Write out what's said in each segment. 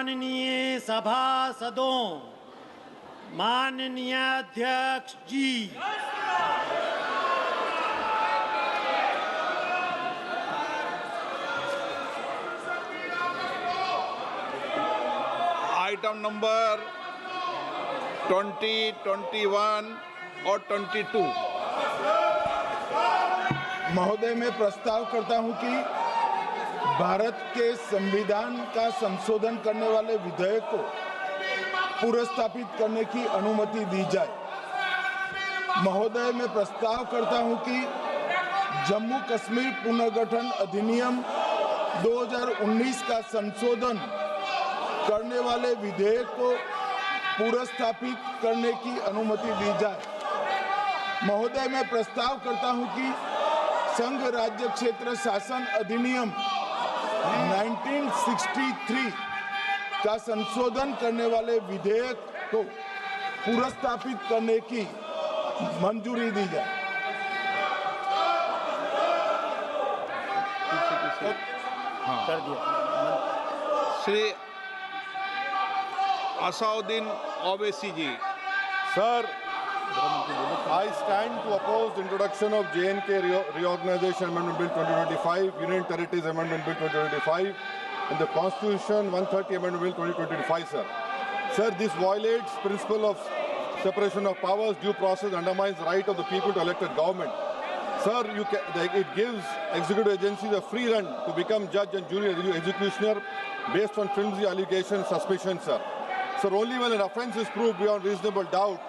माननीय सभासदों, माननीय अध्यक्ष जी, आइटम नंबर 20, 21 और 22। महोदय, मैं प्रस्ताव करता हूं कि भारत के संविधान का संशोधन करने वाले विधेयक को पुनर्स्थापित करने की अनुमति दी जाए। महोदय, मैं प्रस्ताव करता हूं कि जम्मू कश्मीर पुनर्गठन अधिनियम 2019 का संशोधन करने वाले विधेयक को पुनर्स्थापित करने की अनुमति दी जाए। महोदय, मैं प्रस्ताव करता हूं कि संघ राज्य क्षेत्र शासन अधिनियम 1963 का संशोधन करने वाले विधेयक को पुनर्स्थापित करने की मंजूरी दी जाए। कर दिया। श्री असाउद्दीन ओवैसी जी। Sir, I stand to oppose the introduction of J&K Reorganization Amendment Bill 2025, Union Territories Amendment Bill 2025, and the Constitution 130 Amendment Bill 2025, sir. Sir, this violates principle of separation of powers, due process, undermines the right of the people to elect a government. Sir, it gives executive agencies a free run to become judge and jury executioner based on flimsy allegations, suspicions, sir. Sir, only when an offence is proved beyond reasonable doubt,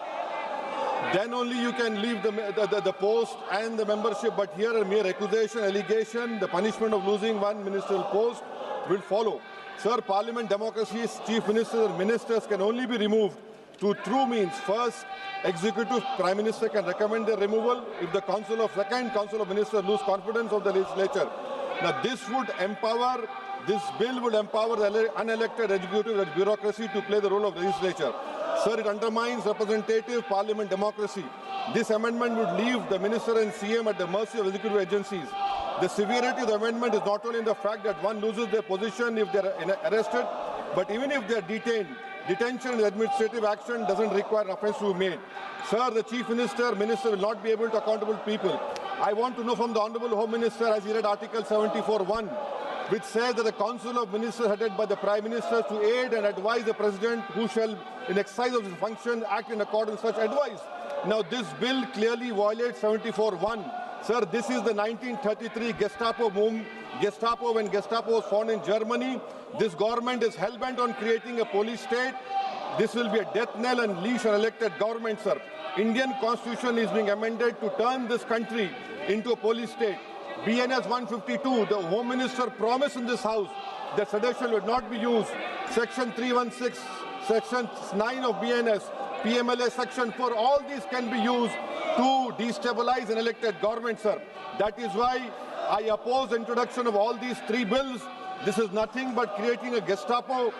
then only you can leave the post and the membership. But here a mere accusation, allegation, the punishment of losing one ministerial post will follow. Sir, Parliament democracy's chief ministers and ministers can only be removed through true means. First, executive prime minister can recommend their removal if the council of ministers lose confidence of the legislature. Now this bill would empower the unelected executive bureaucracy to play the role of legislature. Sir, it undermines representative parliament democracy. This amendment would leave the minister and CM at the mercy of executive agencies. The severity of the amendment is not only in the fact that one loses their position if they are arrested, but even if they are detained. Detention and administrative action doesn't require offence to be made. Sir, the chief minister will not be able to accountable people. I want to know from the Honourable Home Minister, as he read Article 74(1), which says that the Council of Ministers headed by the Prime Minister to aid and advise the President, who shall, in exercise of his function, act in accordance with such advice. Now, this bill clearly violates 74(1). Sir, this is the 1933 Gestapo when Gestapo was found in Germany. This government is hell-bent on creating a police state. This will be a death knell and leash an elected government, sir. Indian Constitution is being amended to turn this country into a police state. BNS 152, the Home Minister promised in this House that sedition would not be used. Section 316, Section 9 of BNS, PMLA Section 4, all these can be used to destabilize an elected government, sir. That is why I oppose the introduction of all these three bills. This is nothing but creating a Gestapo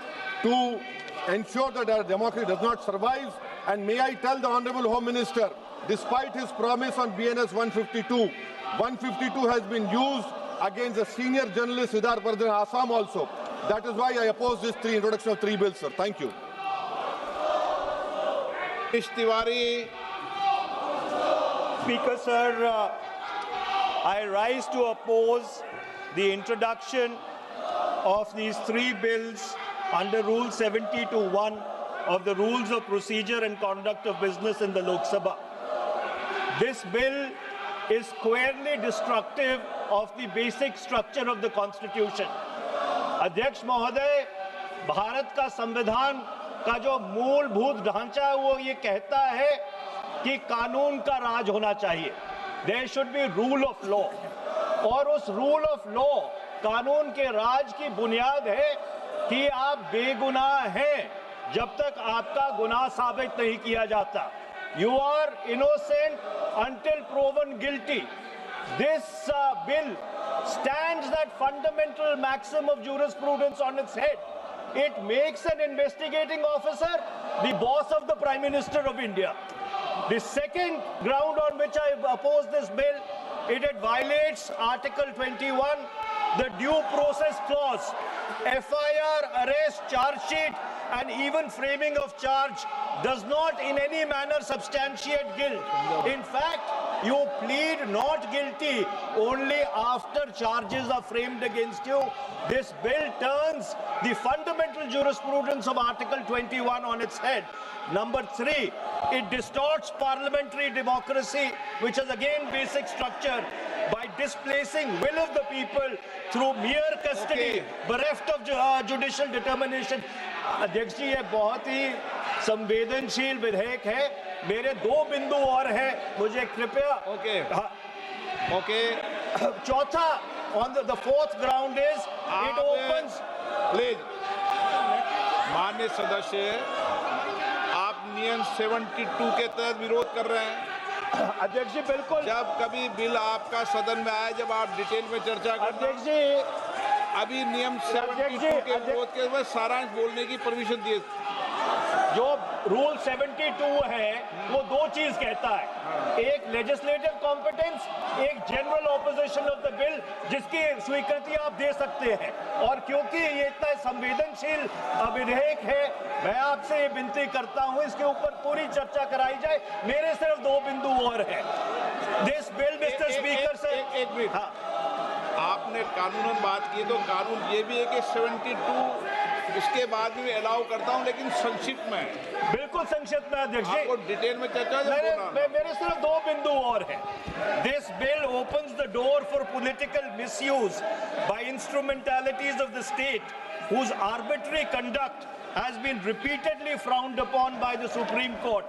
to ensure that our democracy does not survive. And may I tell the Honourable Home Minister, despite his promise on BNS 152, 152 has been used against a senior journalist, Siddharth Vardhan, Assam also. That is why I oppose this introduction of three bills, sir. Thank you. Tiwari. Speaker, sir, I rise to oppose the introduction of these three bills under Rule 70(1) of the Rules of Procedure and Conduct of Business in the Lok Sabha. This bill is squarely destructive of the basic structure of the Constitution. अध्यक्ष महोदय, भारत का संविधान का जो मूलभूत ढांचा है वो ये कहता है कि कानून का राज होना चाहिए. There should be rule of law. और उस rule of law, कानून के राज की बुनियाद है कि आप बेगुनाह हैं जब तक आपका गुनाह साबित नहीं किया जाता. You are innocent until proven guilty. This bill stands that fundamental maxim of jurisprudence on its head. It makes an investigating officer the boss of the Prime Minister of India. The second ground on which I oppose this bill, it violates Article 21 the due process clause, FIR, arrest, charge sheet, and even framing of charge does not in any manner substantiate guilt. In fact, you plead not guilty only after charges are framed against you. This bill turns the fundamental jurisprudence of Article 21 on its head. Number 3, it distorts parliamentary democracy, which is again basic structure, by displacing will of the people through mere custody, bereft of judicial determination. अध्यक्ष जी, ये बहुत ही संवेदनशील विधेयक है. मेरे 2 बिंदु और हैं, मुझे कृपया. ओके. चौथा, on the fourth ground is it opens. Please माननीय सदस्य, आप नियम 72 के तहत विरोध कर रहे हैं. अध्यक्ष जी बिल्कुल. जब कभी बिल आपका सदन में आए, जब आप डिटेल में चर्चा करते हैं. अध्यक्ष जी, अभी नियम 72 के विरोध के बाद सारांश बोलने की परमिशन दिए. जो रूल 72 है वो 2 चीज कहता है. एक लेजिस्लेटिव कॉम्पिटेंस, एक general opposition of the bill, जिसकी स्वीकृति आप दे सकते हैं. और क्योंकि ये इतना संवेदनशील विधेयक है, मैं आपसे ये विनती करता हूं इसके ऊपर पूरी चर्चा कराई जाए. मेरे सिर्फ 2 बिंदु और हैं. दिस बिल, मिस्टर स्पीकर से एक मिनट. आपने कानूनन बात की, तो कानून ये भी है कि 72 उसके बाद भी अलाउ करता हूं, लेकिन संक्षिप्त में. बिल्कुल संक्षिप्त में अध्यक्ष जी. आपको डिटेल में चर्चा मेरे सिर्फ 2 बिंदु और हैं. This bill opens the door for political misuse by instrumentalities of the state whose arbitrary conduct has been repeatedly frowned upon by the Supreme Court.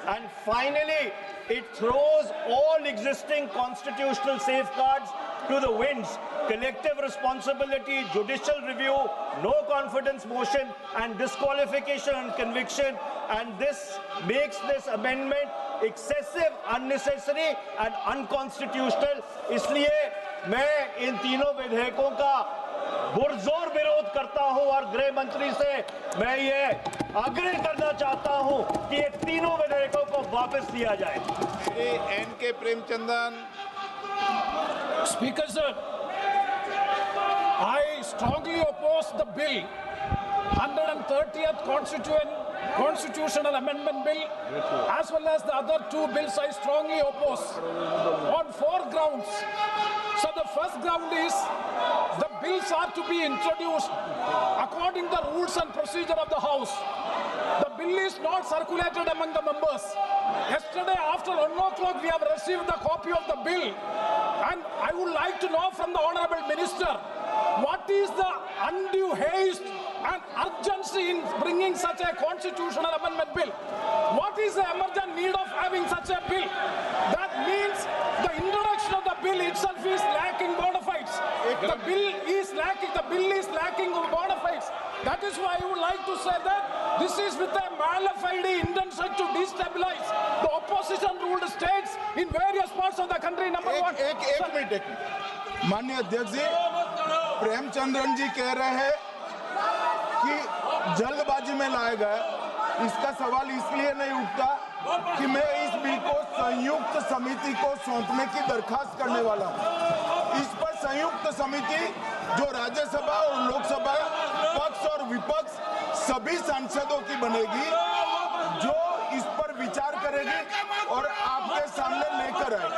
And finally, it throws all existing constitutional safeguards to the winds. Collective responsibility, judicial review, no confidence motion, and disqualification and conviction. And this makes this amendment excessive, unnecessary, and unconstitutional. इसलिए मैं इन तीनों विधेयकों का पुरजोर विरोध करता हूं और गृह मंत्री से मैं ये आग्रह करना चाहता हूं कि ये तीनों विधेयकों को वापस लिया जाए. Shri N.K. Premachandran. Speaker sir, I strongly oppose the bill, 130th Constitutional Amendment Bill, as well as the other 2 bills I strongly oppose on 4 grounds. So the first ground is the bills are to be introduced according to the rules and procedure of the House. The bill is not circulated among the members. Yesterday after 1 o'clock we have received the copy of the bill, and I would like to know from the Honourable Minister, what is the undue haste and urgency in bringing such a constitutional amendment bill? What is the emergent need of having such a bill? That means the introduction of the bill itself is lacking bona fides. The bill is lacking bona fides. That is why I would like to say that this is with a mala fide intention to destabilize the opposition-ruled states in various parts of the country. Number one. एक minute. माननीय अध्यक्ष जी, प्रेमचंद्रन जी कह रहे हैं कि जल्दबाजी में लाया गया. इसका सवाल इसलिए नहीं उठता कि मैं इस बिल को संयुक्त समिति को सौंपने की दरखास्त करने वाला हूं. इस पर संयुक्त समिति जो राज्यसभा और लोकसभा पक्ष और विपक्ष सभी सांसदों की बनेगी, जो इस पर विचार करेगी और आपके सामने लेकर आएगी.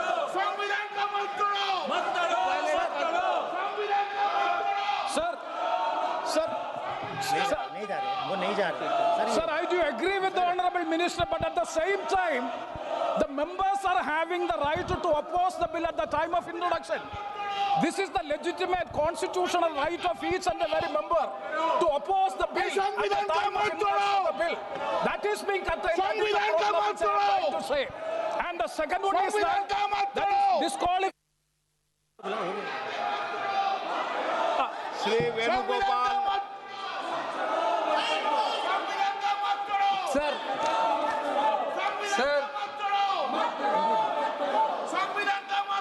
Sir, I do agree with the Honourable Minister, but at the same time, the members are having the right to oppose the bill at the time of introduction. This is the legitimate constitutional right of each and every member to oppose the bill at the time of introduction of the bill. That is being contained. That is the problem which I am trying to say. And the second one is that is disqualification. Shri Venugopal.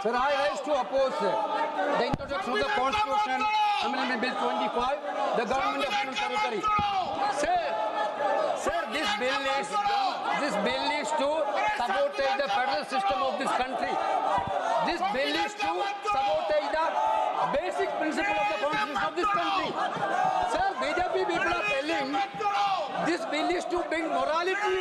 Sir, I rise to oppose the introduction of the Constitution Amendment Bill 25, the Government of Union Territory. Sir, this bill is to sabotage the federal system of this country. This bill is to sabotage the basic principle of the constitution of this country. Sir, BJP people are telling this bill is to bring morality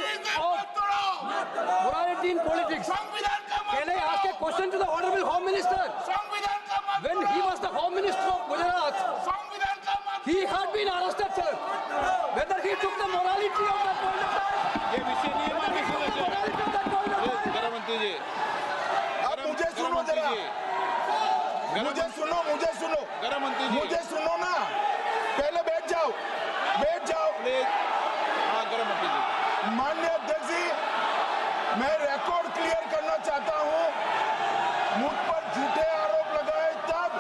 in politics. Can I ask a question to the Honorable Home Minister? When he was the Home Minister of Gujarat, he had been arrested, sir. Whether he took the morality of that point of time, ये विषय नहीं है माननीय सदस्य। morality of that point of time. गृह मंत्री जी, आप मुझे सुनो जरा, मुझे सुनो गृह मंत्री जी, मुझे सुनो ना, पहले बैठ जाओ। प्लीज। हाँ, गृह मंत्री जी। माननीय अध्यक्ष जी, मैं रिकॉर्ड क्लियर करना चाहता हूं। मुझ पर झूठे आरोप लगाए तब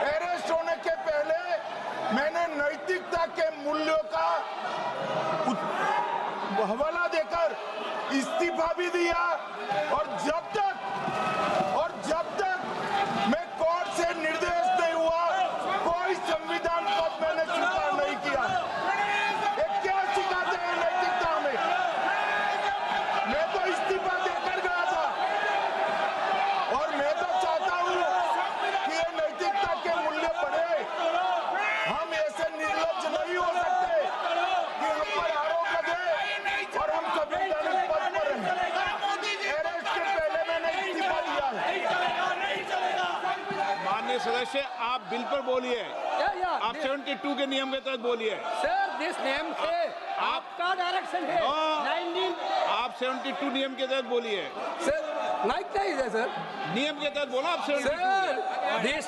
अरेस्ट होने के पहले मैंने नैतिकता के मूल्यों का हवाला देकर इस्तीफा भी दिया और जब तक मैं कोर्ट से निर्देश नहीं हुआ कोई संविधान पद मैंने स्वीकार नहीं किया। ये क्या सिखाते हैं नैतिकता में? मैं तो इस्तीफा देकर गया था और मैं तो चाहता हूं कि ये नैतिकता के मूल्य बढ़े। हम ऐसे निर्लज्ज नहीं हो सकते कि हम पर आरोप लगे और हम संवैधानिक पद पर हैं। अरेस्ट के पहले मैंने इस्तीफा दिया है। माननीय सदस्य, आप बिल पर बोलिए। आप 72 के नियम के तहत बोलिए। Sir, this name है, आपका डायरेक्शन है। 19 आप 72 नियम के तहत बोलिए। सर, माइक नहीं है सर। नियम के तहत बोला आप 72। सर, this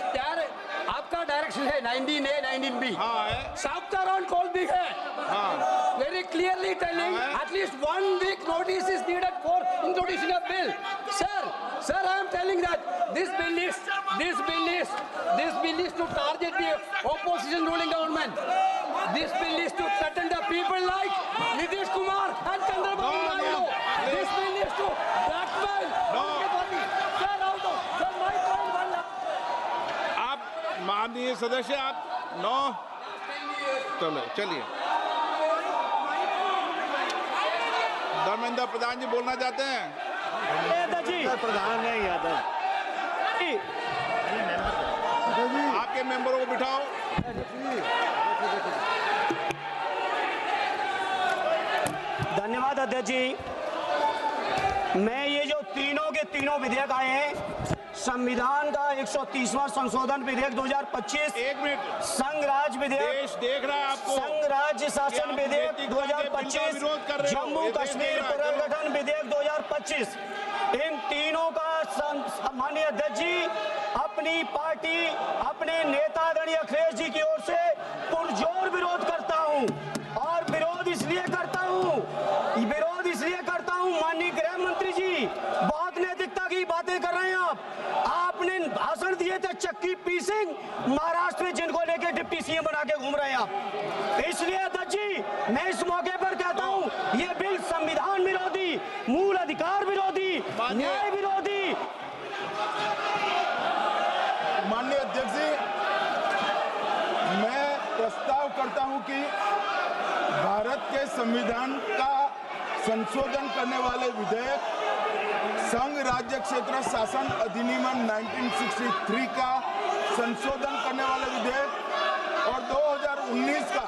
आपका डायरेक्शन है 19A, 19B। हाँ है। Chapter on call भी है। हाँ। Very clearly telling at least 1 week notice is needed for introduction of bill. Sir, I am telling that this bill is to target the opposition ruling government. This bill is to threaten the people like Nitish Kumar and Chandrababu Naidu. This bill is to blackmail everybody. Sir, my point one. आप माननीय सदस्य, आप 9 चलिए। धर्मेंद्र प्रधान जी बोलना चाहते हैं। प्रधान नहीं यादव आपके मेंबरों को बिठाओ। धन्यवाद अध्यक्ष जी। मैं ये जो तीनों के तीनों विधेयक आए हैं, संविधान का 130वां संशोधन विधेयक 2025, 1 मिनट, संघ राज्य विधेयक, देश देख रहा है आपको। संघ राज्य शासन विधेयक नैतिकता के बिल का 2025, विरोध कर रहे हो। जम्मू ये देश कश्मीर देख रहा है। पुनर्गठन विधेयक 2025, इन तीनों का माननीय अध्यक्ष जी अपनी पार्टी, अपने नेता आदरणीय अखिलेश जी की ओर से पुरजोर विरोध करता हूं। और विरोध इसलिए करता हूं माननीय गृह मंत्री जी, बहुत नैतिकता की बातें कर रहे हैं आपने भाषण दिए थे चक्की पी सिंह महाराष्ट्र में, जिनको लेके डिप्टी सीएम बना के घूम रहे हैं आप। इसलिए अध्यक्ष जी, मैं इस मौके पर कहता हूं, ये बिल संविधान विरोधी, मूल अधिकार विरोधी, न्याय विरोधी। माननीय अध्यक्ष जी, मैं प्रस्ताव करता हूं कि भारत के संविधान का संशोधन करने वाले विधेयक, संघ राज्य क्षेत्र शासन अधिनियम 1963 का संशोधन करने वाले विधेयक और 2019 का